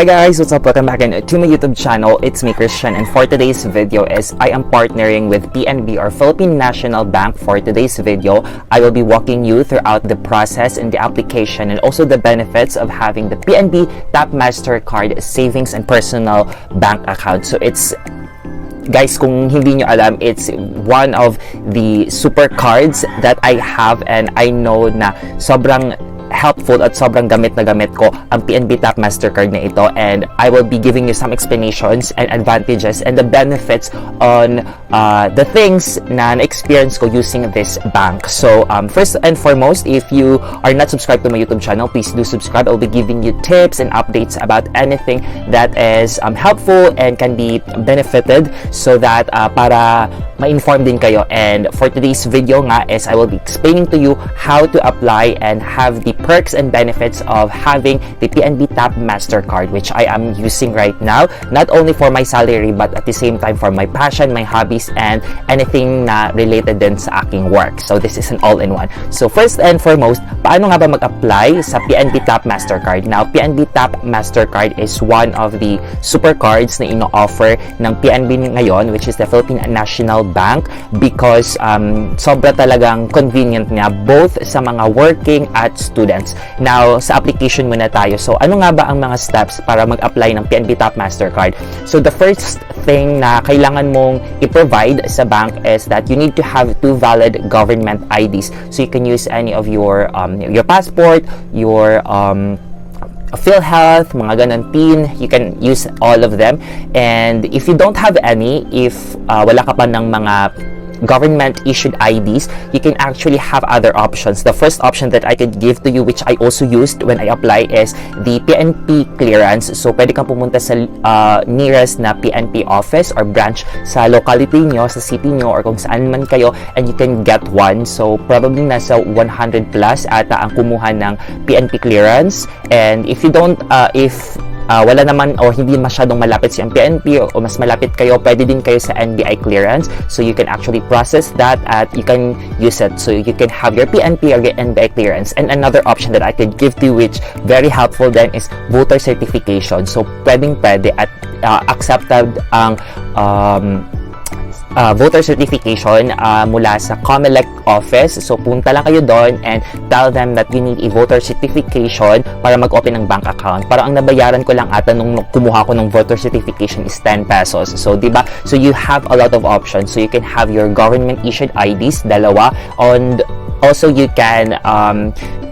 Hi guys, what's up? Welcome back again to my YouTube channel. It's me, Christian, and for today's video is I am partnering with PNB or Philippine National Bank. For today's video, I will be walking you throughout the process and the application and also the benefits of having the PNB Tap Mastercard savings and personal bank account. So it's guys, kung hindi nyo alam, it's one of the super cards that I have, and I know na sobrang helpful at sobrang gamit na gamit ko ang PNB Tap Mastercard na ito, and I will be giving you some explanations and advantages and the benefits on the things na na-experience ko using this bank. So first and foremost, if you are not subscribed to my YouTube channel, please do subscribe. I'll be giving you tips and updates about anything that is helpful and can be benefited, so that para ma-inform din kayo. And for today's video nga is I will be explaining to you how to apply and have the perks and benefits of having the PNB Tap Mastercard, which I am using right now, not only for my salary but at the same time for my passion, my hobbies, and anything na related din sa aking work. So this is an all-in-one. So first and foremost, paano nga ba mag-apply sa PNB Tap Mastercard? Now, PNB Tap Mastercard is one of the super cards na ino-offer ng PNB ngayon, which is the Philippine National Bank, because sobra talagang convenient niya both sa mga working at students. Now, sa application muna tayo. So, ano nga ba ang mga steps para mag-apply ng PNB Tap Mastercard? So, the first thing na kailangan mong i-provide sa bank is that you need to have 2 valid government IDs. So, you can use any of your passport, your PhilHealth, mga ganun, PIN, you can use all of them. And if you don't have any, if wala ka pa ng mga government-issued IDs, you can actually have other options. The first option that I could give to you, which I also used when I apply, is the PNP clearance. So, pwede kang pumunta sa nearest na PNP office or branch sa locality nyo, sa city nyo, or kung saan man kayo, and you can get one. So, probably nasa 100 plus ata ang kumuha ng PNP clearance. And if you don't, wala naman o hindi masyadong malapit si PNP o mas malapit kayo, pwede din kayo sa NBI clearance. So you can actually process that at you can use it. So you can have your PNP or your NBI clearance. And another option that I could give to you, which very helpful then, is voter certification. So pwede at accepted ang voter certification mula sa COMELEC office. So punta lang kayo doon and tell them that you need a voter certification para mag-open ng bank account. Parang ang nabayaran ko lang ata nung kumuha ko ng voter certification is 10 pesos. So diba? So you have a lot of options. So you can have your government issued IDs, dalawa, and also you can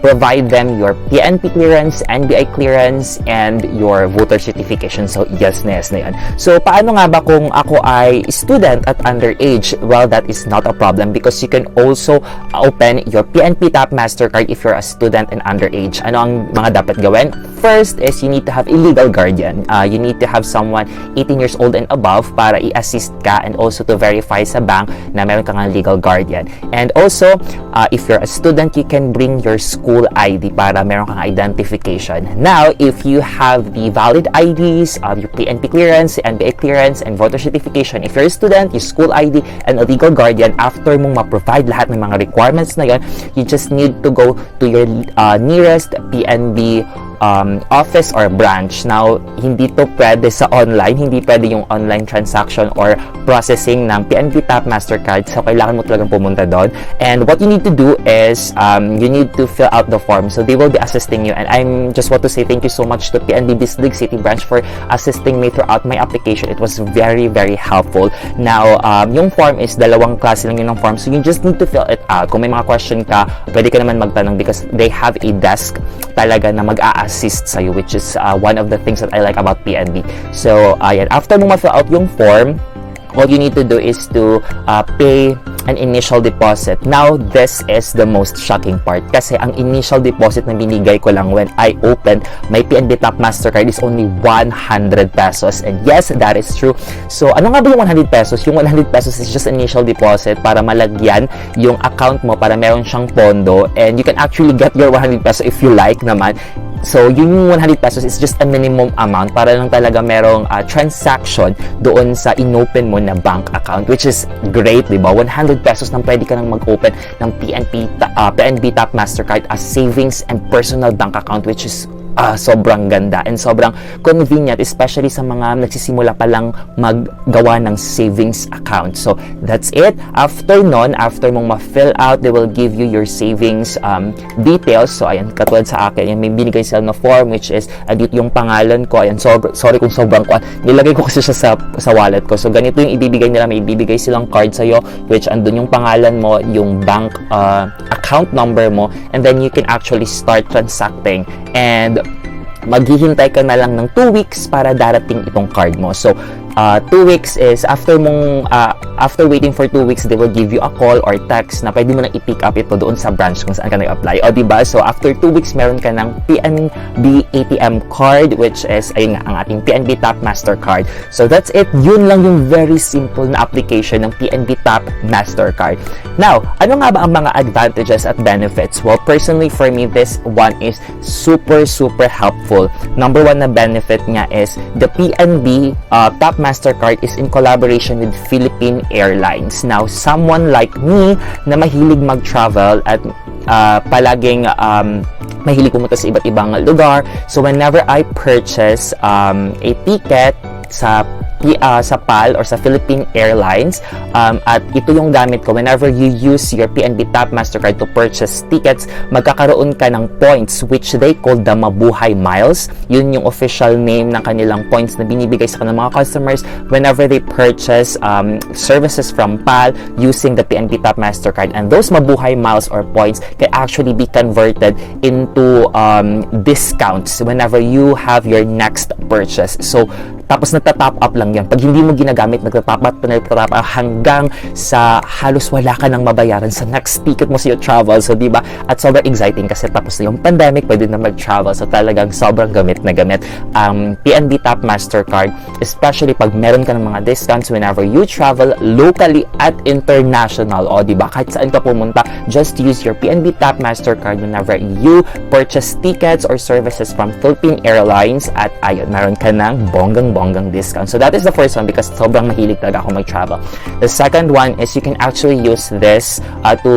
provide them your PNP clearance, NBI clearance, and your voter certification. So yes na yan. So paano nga ba kung ako ay student at underage? Well, that is not a problem because you can also open your PNP Tap Mastercard if you're a student and underage. Ano ang mga dapat gawin? First is you need to have a legal guardian. You need to have someone 18 years old and above para i-assist ka, and also to verify sa bank na meron kang legal guardian. And also, if you're a student, you can bring your school ID para meron kang identification. Now, if you have the valid IDs, your PNP clearance, NBI clearance, and voter certification, if you're a student, your school ID, and a legal guardian, after mong ma-provide lahat ng mga requirements na yon, you just need to go to your nearest PNB office or branch. Now, hindi to pwede sa online, hindi pwede yung online transaction or processing ng PNB Tap Mastercard. So, kailangan mo talagang pumunta doon. And what you need to do is, you need to fill out the form. So, they will be assisting you. And I'm just want to say thank you so much to PNB Bislig City Branch for assisting me throughout my application. It was very, very helpful. Now, yung form is dalawang klase lang yun ng form. So, you just need to fill it out. Kung may mga question ka, pwede ka naman magtanong because they have a desk talaga na mag-a-assist sa'yo, which is one of the things that I like about PNB. So, ayan, after mo ma-fill out yung form, all you need to do is to pay an initial deposit. Now, this is the most shocking part kasi ang initial deposit na binigay ko lang when I opened my PNB Tap Mastercard is only 100 pesos. And yes, that is true. So, ano nga ba yung 100 pesos? Yung 100 pesos is just initial deposit para malagyan yung account mo para meron siyang pondo, and you can actually get your 100 pesos if you like naman. So, yung 100 pesos is just a minimum amount para lang talaga merong transaction doon sa inopen mo na bank account, which is great, di ba? 100 pesos nang pwede ka nang mag-open ng PNB Tap Mastercard as savings and personal bank account, which is sobrang ganda and sobrang convenient, especially sa mga nagsisimula pa lang maggawa ng savings account. So that's it. After nun, after mong ma-fill out, they will give you your savings details. So ayan, katulad sa akin, yan, may binigay sila na form which is dito yung pangalan ko. Ayan, sorry kung sobrang nilagay ko kasi siya sa wallet ko. So ganito yung ibibigay nila, may ibibigay silang card sa'yo which andun yung pangalan mo, yung bank account number mo, and then you can actually start transacting. And maghihintay ka na lang ng 2 weeks para darating itong card mo. So 2 weeks is after waiting for 2 weeks, they will give you a call or text na pwede mo nang i-pick up ito doon sa branch kung saan ka nag-apply. O diba? So after 2 weeks, meron ka ng PNB ATM card which is, ayun nga, ang ating PNB Tap Mastercard. So that's it. Yun lang yung very simple na application ng PNB Tap Mastercard. Now, ano nga ba ang mga advantages at benefits? Well, personally for me, this one is super helpful. Number one na benefit nga is the PNB Tap Mastercard is in collaboration with Philippine Airlines. Now, someone like me na mahilig mag-travel at palaging mahilig pumunta sa iba't ibang lugar. So, whenever I purchase a ticket sa PAL or sa Philippine Airlines, at ito yung gamit ko, whenever you use your PNB Tap Mastercard to purchase tickets, magkakaroon ka ng points which they call the MABUHAY miles. Yun yung official name ng kanilang points na binibigay sa kanila mga customers whenever they purchase services from PAL using the PNB Tap Mastercard. And those MABUHAY miles or points can actually be converted into discounts whenever you have your next purchase. So, tapos nagta-top up lang yan. Pag hindi mo ginagamit, nagta-top up hanggang sa halos wala ka nang mabayaran sa next ticket mo sa your travel. So, diba? At sobrang exciting kasi tapos na yung pandemic, pwede na mag-travel. So, talagang sobrang gamit na gamit ang PNB Tap Mastercard, especially pag meron ka ng mga discounts whenever you travel locally at international. O, diba? Kahit saan ka pumunta, just use your PNB Tap Mastercard whenever you purchase tickets or services from Philippine Airlines at ayun, meron ka ng bonggang discount. So that is the first one because sobrang mahilig talaga ako mag-travel. The second one is you can actually use this to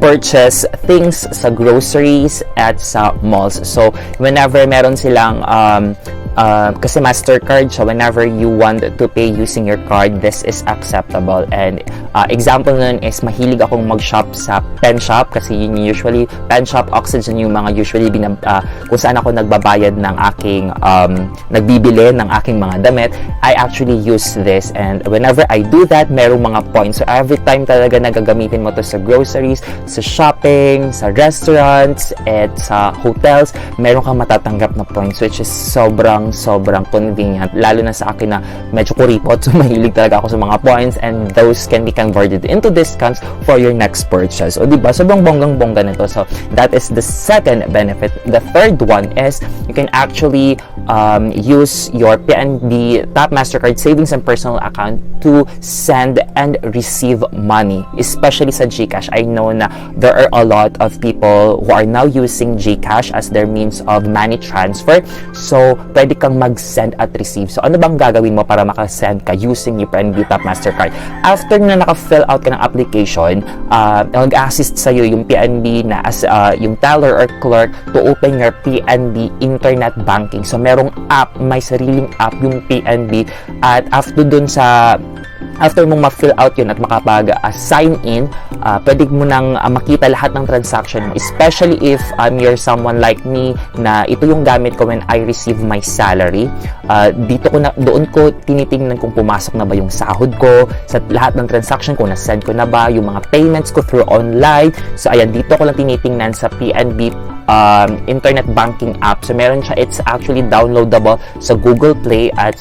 purchase things sa groceries at sa malls. So whenever meron silang kasi Mastercard, so whenever you want to pay using your card, this is acceptable. And example nun is mahilig akong mag-shop sa pen shop kasi yun usually, pen shop, Oxygen yung mga usually kung saan ako nagbabayad ng aking nagbibili ng aking mga damit. I actually use this, and whenever I do that, merong mga points. So every time talaga nagagamitin mo to sa groceries, sa shopping, sa restaurants, at sa hotels, meron kang matatanggap na points which is sobrang convenient, lalo na sa akin na medyo kuripot, so mahilig talaga ako sa mga points, and those can be converted into discounts for your next purchase. O diba, sobrang bonggang-bongga nito. So that is the second benefit. The third one is you can actually use your PNB Tap Mastercard savings and personal account to send and receive money, especially sa GCash. I know na there are a lot of people who are now using GCash as their means of money transfer. So pwede kang mag-send at receive. So ano bang gagawin mo para maka-send ka using your PNB Tap Mastercard? After na naka-fill out ka ng application, mag-assist sa'yo yung PNB na as yung teller or clerk to open your PNB internet banking. So merong app, may sariling app yung PNB, at after mong ma-fill out yun at makapag-sign in, pwede mo nang makita lahat ng transaction mo, especially if you're someone like me na ito yung gamit ko when I receive my salary. Doon ko tinitingnan kung pumasok na ba yung sahod ko, sa lahat ng transaction ko, na-send ko na ba yung mga payments ko through online. So ayan, dito ko lang tinitingnan sa PNB internet banking app. So meron siya, it's actually downloadable sa Google Play at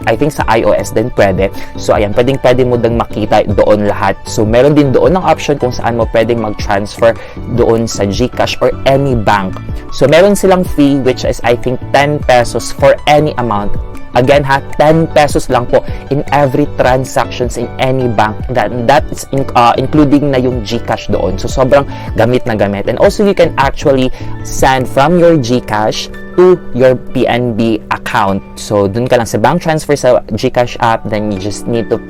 I think sa iOS din pwede. So ayan, pwede mo dang makita doon lahat. So meron din doon ng option kung saan mo pwedeng mag-transfer doon sa GCash or any bank. So meron silang fee which is I think 10 pesos for any amount. Again ha, 10 pesos lang po in every transactions in any bank. That is including na yung GCash doon. So sobrang gamit na gamit. And also you can actually send from your GCash to your PNB account. account. So, dun ka lang sa bank transfer sa GCash app, then you just need to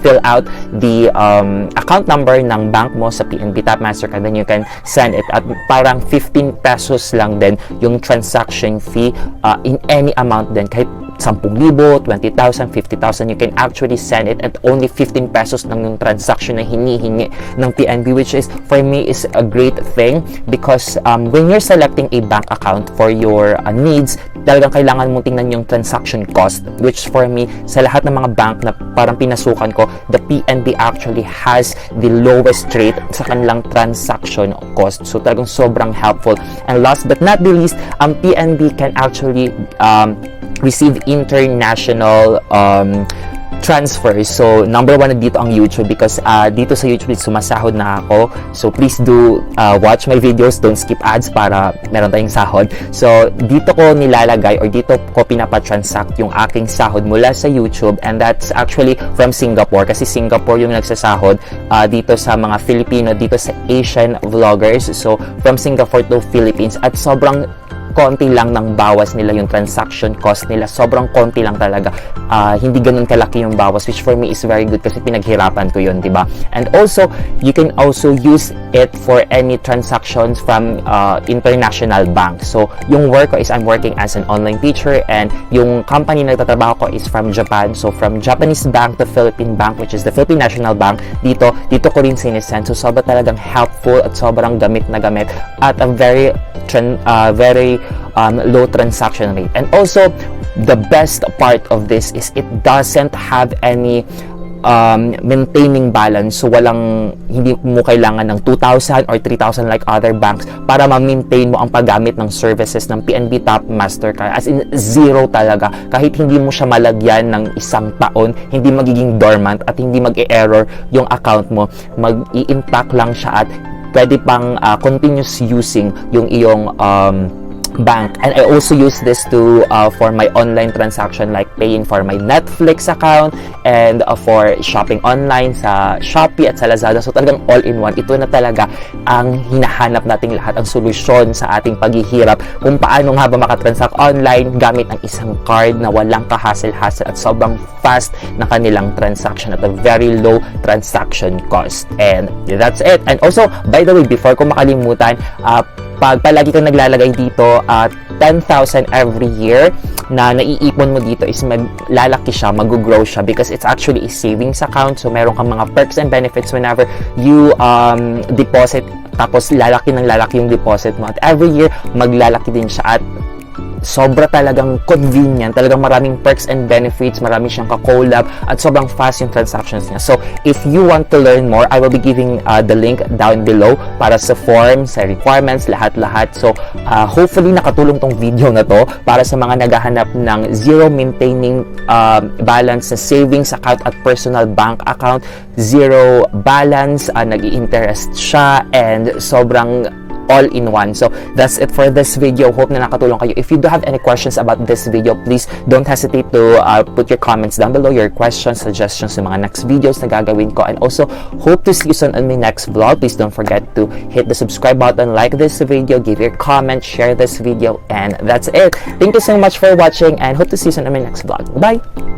fill out the account number ng bank mo sa PNB Tap Mastercard, then you can send it at parang 15 pesos lang din yung transaction fee in any amount din, kahit 10,000, 20,000, 50,000, you can actually send it at only 15 pesos lang yung transaction na hinihingi ng PNB, which is, for me, is a great thing because when you're selecting a bank account for your needs, talagang kailangan mong tingnan yung transaction cost, which for me, sa lahat ng mga bank na parang pinasukan ko, the PNB actually has the lowest rate sa kanilang transaction cost. So talagang sobrang helpful. And last but not the least, ang PNB can actually receive international transfers. So, number one na dito ang YouTube because dito sa YouTube sumasahod na ako. So, please do watch my videos. Don't skip ads para meron tayong sahod. So, dito ko nilalagay or dito ko pinapatransact yung aking sahod mula sa YouTube, and that's actually from Singapore kasi Singapore yung nagsasahod dito sa mga Filipino, dito sa Asian vloggers. So, from Singapore to Philippines, at sobrang konti lang ng bawas nila yung transaction cost nila. Sobrang konti lang talaga. Hindi ganun kalaki yung bawas, which for me is very good kasi pinaghirapan ko yun, diba? And also, you can also use it for any transactions from international banks. So, yung work ko is I'm working as an online teacher, and yung company na nagtatrabaho ko is from Japan. So, from Japanese bank to Philippine bank, which is the Philippine National Bank, dito ko rin sinisend. So, sobrang talagang helpful at sobrang gamit na gamit at a very low transaction rate. And also, the best part of this is it doesn't have any maintaining balance. So, hindi mo kailangan ng 2,000 or 3,000 like other banks para ma-maintain mo ang paggamit ng services ng PNB Tap Mastercard. As in, zero talaga. Kahit hindi mo siya malagyan ng isang taon, hindi magiging dormant at hindi mag-e-error yung account mo. Mag-i-intact lang siya at pwede pang continuous using yung iyong bank. And I also use this to for my online transaction, like paying for my Netflix account and for shopping online sa Shopee at sa Lazada. So talagang all-in-one. Ito na talaga ang hinahanap nating lahat, ang solusyon sa ating paghihirap kung paano nga ba makatransact online gamit ang isang card na walang kahassle-hassle at sobrang fast na kanilang transaction at a very low transaction cost. And that's it. And also, by the way, before ko makalimutan, pag palagi kang naglalagay dito 10,000 every year na naiipon mo dito is maglalaki siya, mag-grow siya because it's actually a savings account. So meron kang mga perks and benefits whenever you deposit, tapos lalaki yung deposit mo at every year maglalaki din siya at sobra talagang convenient, talagang maraming perks and benefits, marami siyang ka-collab at sobrang fast yung transactions niya. So, if you want to learn more, I will be giving the link down below para sa forms, sa requirements, lahat-lahat. So, hopefully nakatulong tong video na to para sa mga naghahanap ng zero maintaining balance sa savings account at personal bank account, zero balance, nag-i-interest siya, and sobrang all-in-one. So, that's it for this video. Hope na nakatulong kayo. If you do have any questions about this video, please don't hesitate to put your comments down below, your questions, suggestions sa mga next videos na gagawin ko. And also, hope to see you soon on my next vlog. Please don't forget to hit the subscribe button, like this video, give your comment, share this video, and that's it. Thank you so much for watching, and hope to see you soon on my next vlog. Bye!